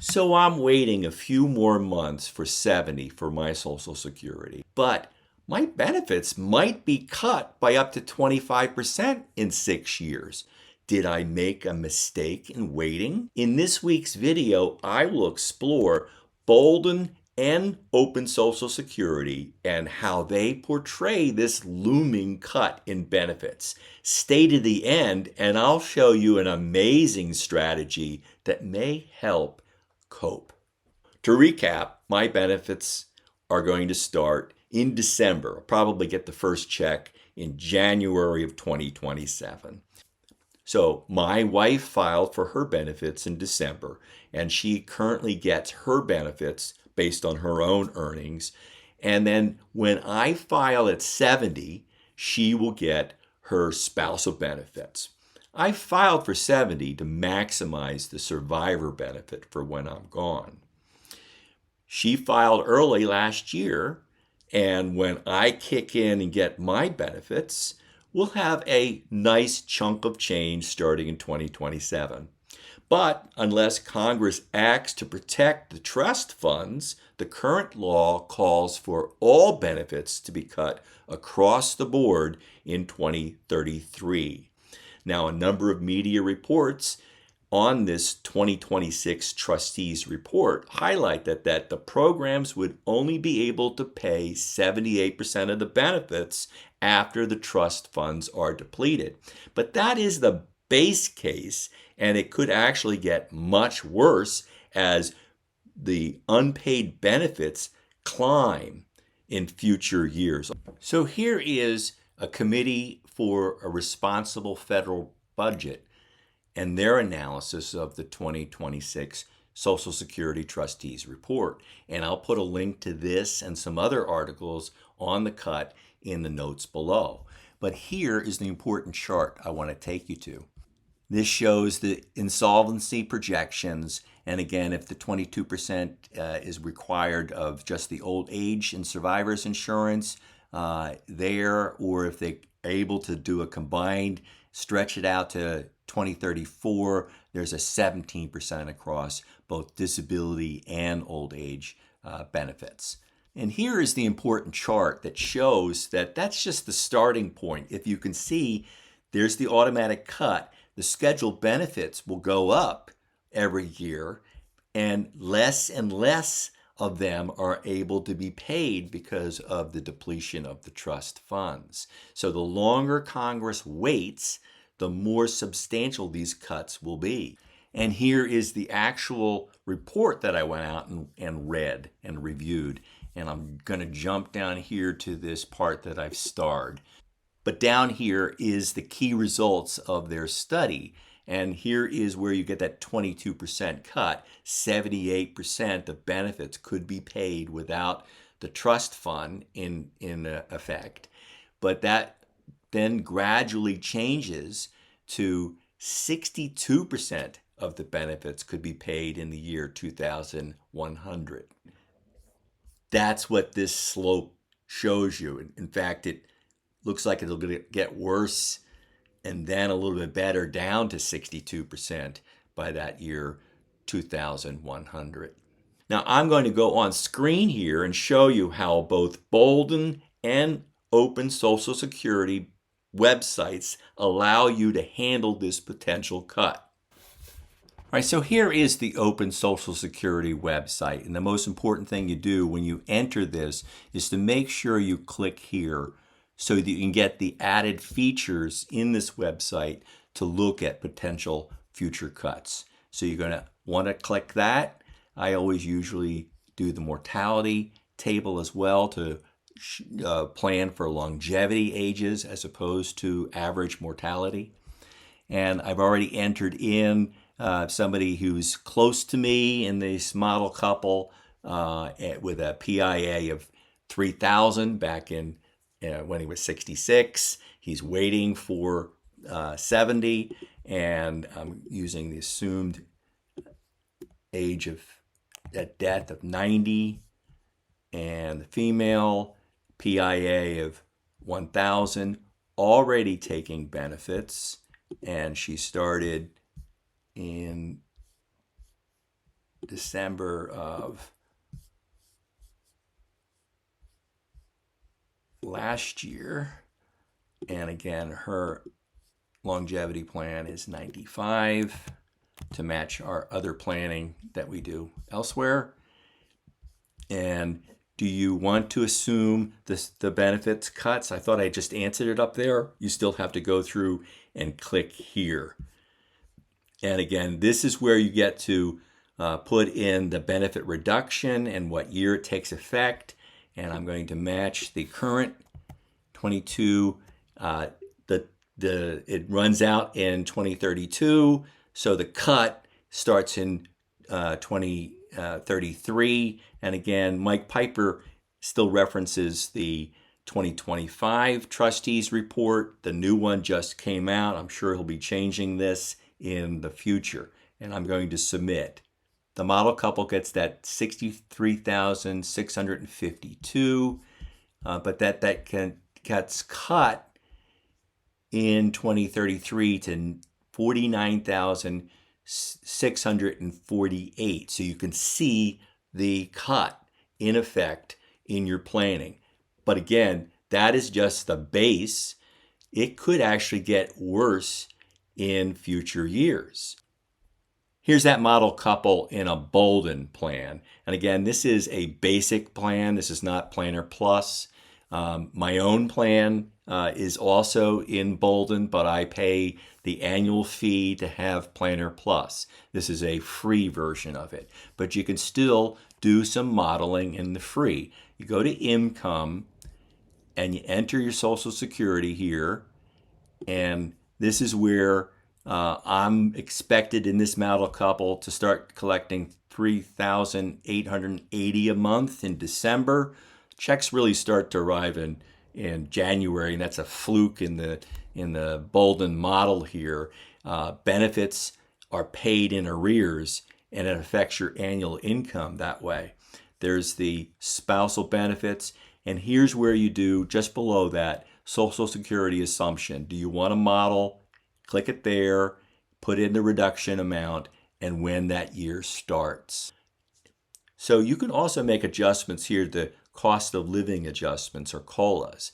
So I'm waiting a few more months for 70 for my Social Security, but my benefits might be cut by up to 25% in 6 years. Did I make a mistake in waiting? In this week's video, I will explore Boldin and Open Social Security and how they portray this looming cut in benefits. Stay to the end and I'll show you an amazing strategy that may help cope. To recap, my benefits are going to start in December. I'll probably get the first check in January of 2027. So my wife filed for her benefits in December, and she currently gets her benefits based on her own earnings. And then when I file at 70, she will get her spousal benefits. I filed for 70 to maximize the survivor benefit for when I'm gone. She filed early last year, and when I kick in and get my benefits, we'll have a nice chunk of change starting in 2027. But unless Congress acts to protect the trust funds, the current law calls for all benefits to be cut across the board in 2033. Now, a number of media reports on this 2026 Trustees report highlight that the programs would only be able to pay 78% of the benefits after the trust funds are depleted. But that is the base case, and it could actually get much worse as the unpaid benefits climb in future years. So here is a Committee for a Responsible Federal Budget and their analysis of the 2026 Social Security Trustees report. And I'll put a link to this and some other articles on the cut in the notes below. But here is the important chart I want to take you to. This shows the insolvency projections, and again, if the 22% is required of just the old age and survivors insurance there, or if they're able to do a combined, stretch it out to 2034, there's a 17% across both disability and old age benefits. And here is the important chart that shows that that's just the starting point. If you can see, there's the automatic cut. The scheduled benefits will go up every year, and less of them are able to be paid because of the depletion of the trust funds. So the longer Congress waits, the more substantial these cuts will be. And here is the actual report that I went out and read and reviewed. And I'm going to jump down here to this part that I've starred. But down here is the key results of their study. And here is where you get that 22% cut. 78% of benefits could be paid without the trust fund in effect. But that then gradually changes to 62% of the benefits could be paid in the year 2100. That's what this slope shows you. In fact, it looks like it'll get worse and then a little bit better down to 62% by that year 2100. Now I'm going to go on screen here and show you how both Boldin and Open Social Security websites allow you to handle this potential cut. All right, so here is the Open Social Security website, and the most important thing you do when you enter this is to make sure you click here so that you can get the added features in this website to look at potential future cuts. So you're going to want to click that. I always usually do the mortality table as well to plan for longevity ages as opposed to average mortality. And I've already entered in somebody who's close to me in this model couple with a PIA of 3,000 back in when he was 66. He's waiting for 70, and I'm using the assumed age of at death of 90, and the female PIA of 1,000, already taking benefits, and she started in December of last year. And again, her longevity plan is 95 to match our other planning that we do elsewhere. And do you want to assume the benefits cuts? I thought I just answered it up there. You still have to go through and click here. And again, this is where you get to put in the benefit reduction and what year it takes effect. And I'm going to match the current 22. It runs out in 2032, so the cut starts in 2033. And again, Mike Piper still references the 2025 Trustees report. The new one just came out. I'm sure he'll be changing this in the future, and I'm going to submit. The model couple gets that 63,652, but that gets cut in 2033 to 49,648. So you can see the cut in effect in your planning. But again, that is just the base. It could actually get worse in future years. Here's that model couple in a Boldin plan. And again, this is a basic plan. This is not Planner Plus. My own plan is also in Boldin, but I pay the annual fee to have Planner Plus. This is a free version of it, but you can still do some modeling in the free. You go to income and you enter your Social Security here, and this is where I'm expected in this model couple to start collecting $3,880 a month in December. Checks really start to arrive in January, and that's a fluke in the Boldin model here. Benefits are paid in arrears, and it affects your annual income that way. There's the spousal benefits, and here's where you do, just below that, Social Security assumption. Do you want a model? Click it there, put in the reduction amount, and when that year starts. So you can also make adjustments here to cost of living adjustments, or COLAs.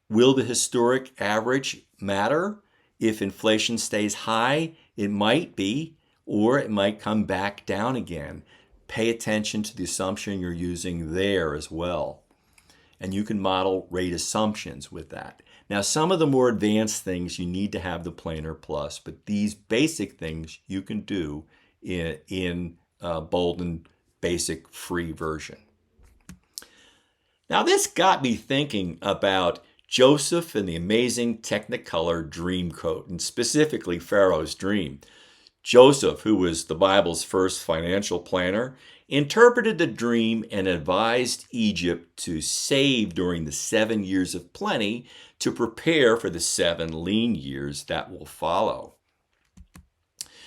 Will the historic average matter? If inflation stays high, it might be, or it might come back down again. Pay attention to the assumption you're using there as well. And you can model rate assumptions with that. Now, some of the more advanced things you need to have the Planner Plus, but these basic things you can do in Boldin basic free version. Now, this got me thinking about Joseph and the amazing Technicolor Dreamcoat, and specifically Pharaoh's dream. Joseph, who was the Bible's first financial planner, interpreted the dream and advised Egypt to save during the 7 years of plenty to prepare for the 7 lean years that will follow.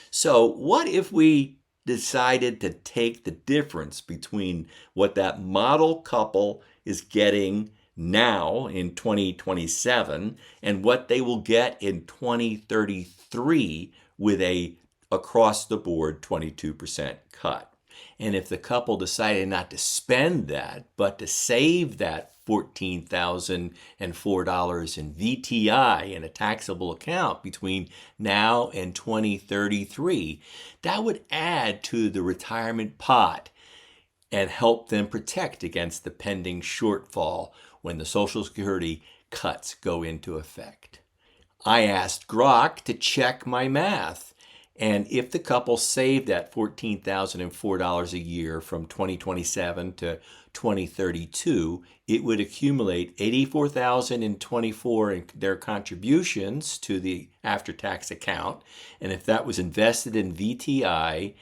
So what if we decided to take the difference between what that model couple is getting now in 2027 and what they will get in 2033 with a across-the-board 22% cut? And if the couple decided not to spend that, but to save that $14,004 in VTI in a taxable account between now and 2033, that would add to the retirement pot and help them protect against the pending shortfall when the Social Security cuts go into effect. I asked Grok to check my math. And if the couple saved that $14,004 a year from 2027 to 2032, it would accumulate $84,024 in their contributions to the after-tax account. And if that was invested in VTI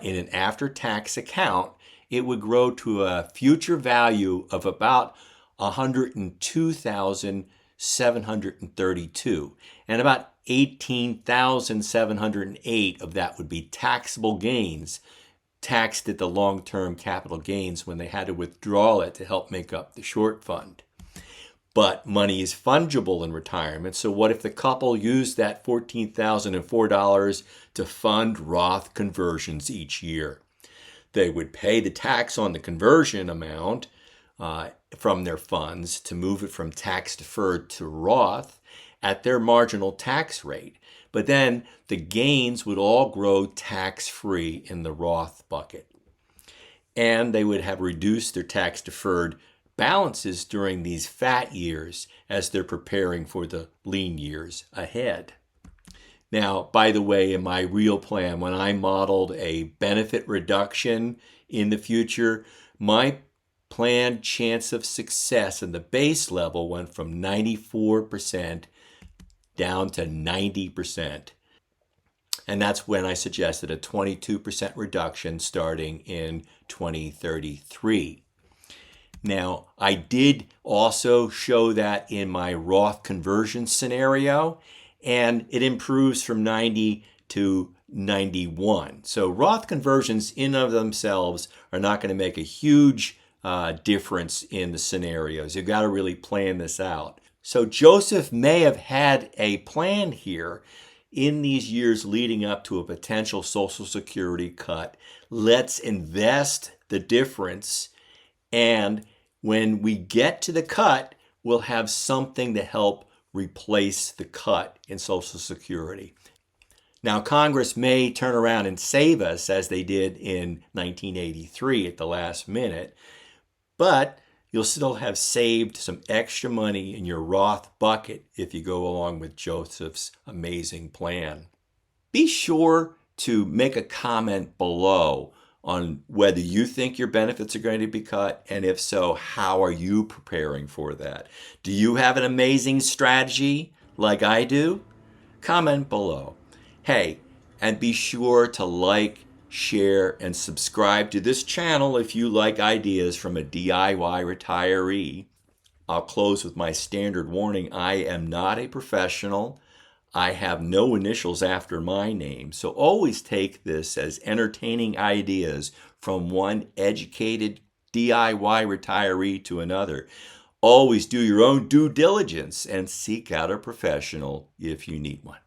in an after-tax account, it would grow to a future value of about $102,732, and about 18,708 of that would be taxable gains, taxed at the long-term capital gains when they had to withdraw it to help make up the short fund. But money is fungible in retirement, so what if the couple used that $14,004 to fund Roth conversions each year? They would pay the tax on the conversion amount from their funds to move it from tax deferred to Roth at their marginal tax rate. But then the gains would all grow tax-free in the Roth bucket. And they would have reduced their tax deferred balances during these fat years as they're preparing for the lean years ahead. Now, by the way, in my real plan, when I modeled a benefit reduction in the future, my planned chance of success in the base level went from 94% down to 90%. And that's when I suggested a 22% reduction starting in 2033. Now, I did also show that in my Roth conversion scenario, and it improves from 90 to 91. So Roth conversions in of themselves are not going to make a huge difference in the scenarios. You've got to really plan this out. So Joseph may have had a plan here in these years leading up to a potential Social Security cut. Let's invest the difference, and when we get to the cut, we'll have something to help replace the cut in Social Security. Now, Congress may turn around and save us as they did in 1983 at the last minute, but you'll still have saved some extra money in your Roth bucket if you go along with Joseph's amazing plan. Be sure to make a comment below on whether you think your benefits are going to be cut, and if so, how are you preparing for that? Do you have an amazing strategy like I do? Comment below. Hey, and be sure to like, share, and subscribe to this channel if you like ideas from a DIY retiree. I'll close with my standard warning. I am not a professional. I have no initials after my name, so always take this as entertaining ideas from one educated DIY retiree to another. Always do your own due diligence and seek out a professional if you need one.